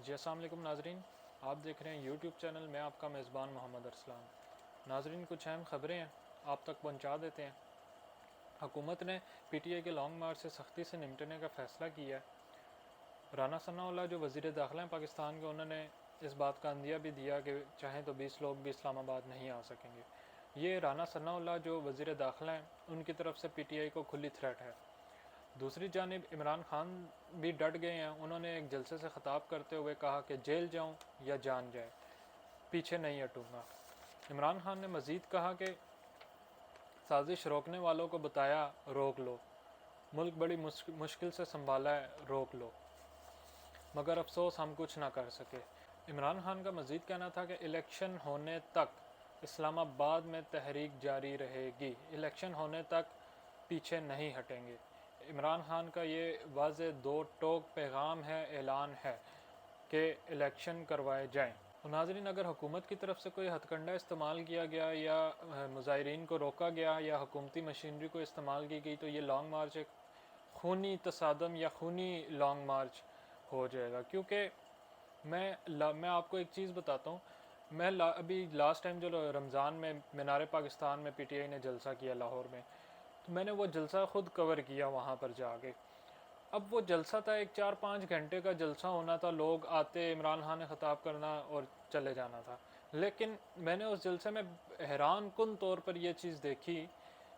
جی السلام علیکم ناظرین، آپ دیکھ رہے ہیں یوٹیوب چینل میں آپ کا میزبان محمد ارسلان۔ ناظرین، کچھ اہم خبریں ہیں، آپ تک پہنچا دیتے ہیں۔ حکومت نے پی ٹی آئی کے لانگ مارچ سے سختی سے نمٹنے کا فیصلہ کیا ہے۔ رانا ثناء اللہ جو وزیر داخلہ ہیں پاکستان کے، انہوں نے اس بات کا عندیہ بھی دیا کہ چاہیں تو 20 لوگ بھی اسلام آباد نہیں آ سکیں گے۔ یہ رانا ثناء اللہ جو وزیر داخلہ ہیں، ان کی طرف سے پی ٹی آئی کو کھلی تھریٹ ہے۔ دوسری جانب عمران خان بھی ڈٹ گئے ہیں۔ انہوں نے ایک جلسے سے خطاب کرتے ہوئے کہا کہ جیل جاؤں یا جان جائے، پیچھے نہیں ہٹوں گا۔ عمران خان نے مزید کہا کہ سازش روکنے والوں کو بتایا روک لو، ملک بڑی مشکل سے سنبھالا ہے، روک لو، مگر افسوس ہم کچھ نہ کر سکے۔ عمران خان کا مزید کہنا تھا کہ الیکشن ہونے تک اسلام آباد میں تحریک جاری رہے گی، الیکشن ہونے تک پیچھے نہیں ہٹیں گے۔ عمران خان کا یہ واضح دو ٹوک پیغام ہے، اعلان ہے کہ الیکشن کروائے جائیں۔ ناظرین، اگر حکومت کی طرف سے کوئی ہتھ کنڈا استعمال کیا گیا یا مظاہرین کو روکا گیا یا حکومتی مشینری کو استعمال کی گئی تو یہ لانگ مارچ ایک خونی تصادم یا خونی لانگ مارچ ہو جائے گا۔ کیونکہ میں آپ کو ایک چیز بتاتا ہوں، میں ابھی لاسٹ ٹائم جو رمضان میں مینار پاکستان میں پی ٹی آئی نے جلسہ کیا لاہور میں، تو میں نے وہ جلسہ خود کور کیا وہاں پر جا کے۔ اب وہ جلسہ تھا، ایک 4-5 گھنٹے کا جلسہ ہونا تھا، لوگ آتے، عمران خان نے خطاب کرنا اور چلے جانا تھا۔ لیکن میں نے اس جلسے میں حیران کن طور پر یہ چیز دیکھی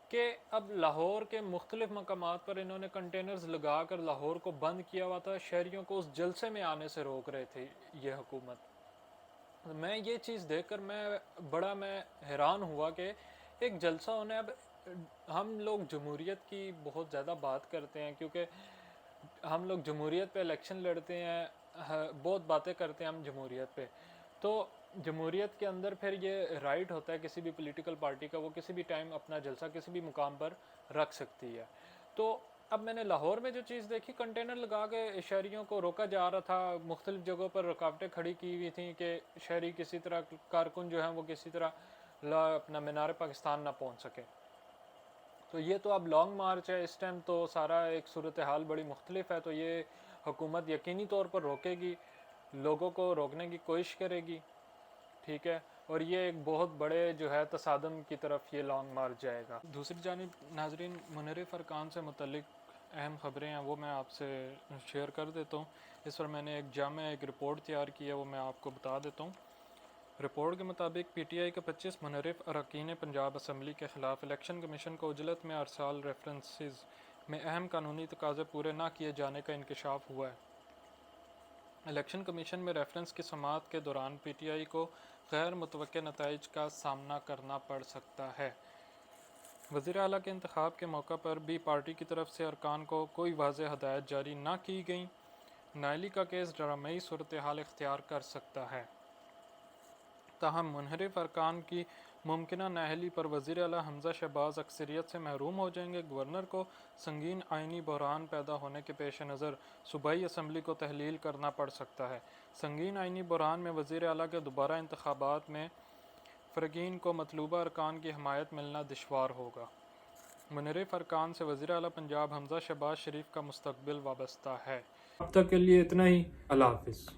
کہ اب لاہور کے مختلف مقامات پر انہوں نے کنٹینرز لگا کر لاہور کو بند کیا ہوا تھا، شہریوں کو اس جلسے میں آنے سے روک رہے تھے یہ حکومت۔ میں یہ چیز دیکھ کر میں حیران ہوا کہ ایک جلسہ ہونا ہے۔ اب ہم لوگ جمہوریت کی بہت زیادہ بات کرتے ہیں، کیونکہ ہم لوگ جمہوریت پہ الیکشن لڑتے ہیں، بہت باتیں کرتے ہیں ہم جمہوریت پہ۔ تو جمہوریت کے اندر پھر یہ رائٹ ہوتا ہے کسی بھی پولیٹیکل پارٹی کا، وہ کسی بھی ٹائم اپنا جلسہ کسی بھی مقام پر رکھ سکتی ہے۔ تو اب میں نے لاہور میں جو چیز دیکھی، کنٹینر لگا کے شہریوں کو روکا جا رہا تھا، مختلف جگہوں پر رکاوٹیں کھڑی کی ہوئی تھیں کہ شہری کسی طرح، کارکن جو ہیں وہ کسی طرح اپنا مینار پاکستان نہ پہنچ سکے۔ تو یہ تو اب لانگ مارچ ہے، اس ٹائم تو سارا ایک صورتحال بڑی مختلف ہے، تو یہ حکومت یقینی طور پر روکے گی، لوگوں کو روکنے کی کوشش کرے گی، ٹھیک ہے، اور یہ ایک بہت بڑے جو ہے تصادم کی طرف یہ لانگ مارچ جائے گا۔ دوسری جانب ناظرین، منحرف ارکان سے متعلق اہم خبریں ہیں، وہ میں آپ سے شیئر کر دیتا ہوں۔ اس پر میں نے ایک رپورٹ تیار کی ہے، وہ میں آپ کو بتا دیتا ہوں۔ رپورٹ کے مطابق پی ٹی آئی کے 25 منحرف اراکین پنجاب اسمبلی کے خلاف الیکشن کمیشن کو عجلت میں ارسال ریفرنسز میں اہم قانونی تقاضے پورے نہ کیے جانے کا انکشاف ہوا ہے۔ الیکشن کمیشن میں ریفرنس کی سماعت کے دوران پی ٹی آئی کو غیر متوقع نتائج کا سامنا کرنا پڑ سکتا ہے۔ وزیر اعلیٰ کے انتخاب کے موقع پر بھی پارٹی کی طرف سے ارکان کو کوئی واضح ہدایت جاری نہ کی گئیں۔ نااہلی کا کیس ڈرامائی صورتحال اختیار کر سکتا ہے۔ تاہم منحرف ارکان کی ممکنہ نااہلی پر وزیر اعلیٰ حمزہ شہباز اکثریت سے محروم ہو جائیں گے۔ گورنر کو سنگین آئینی بحران پیدا ہونے کے پیش نظر صوبائی اسمبلی کو تحلیل کرنا پڑ سکتا ہے۔ سنگین آئینی بحران میں وزیر اعلیٰ کے دوبارہ انتخابات میں فرقین کو مطلوبہ ارکان کی حمایت ملنا دشوار ہوگا۔ منحرف ارکان سے وزیر اعلیٰ پنجاب حمزہ شہباز شریف کا مستقبل وابستہ ہے۔ اب تک کے لیے اتنا ہی، اللہ حافظ۔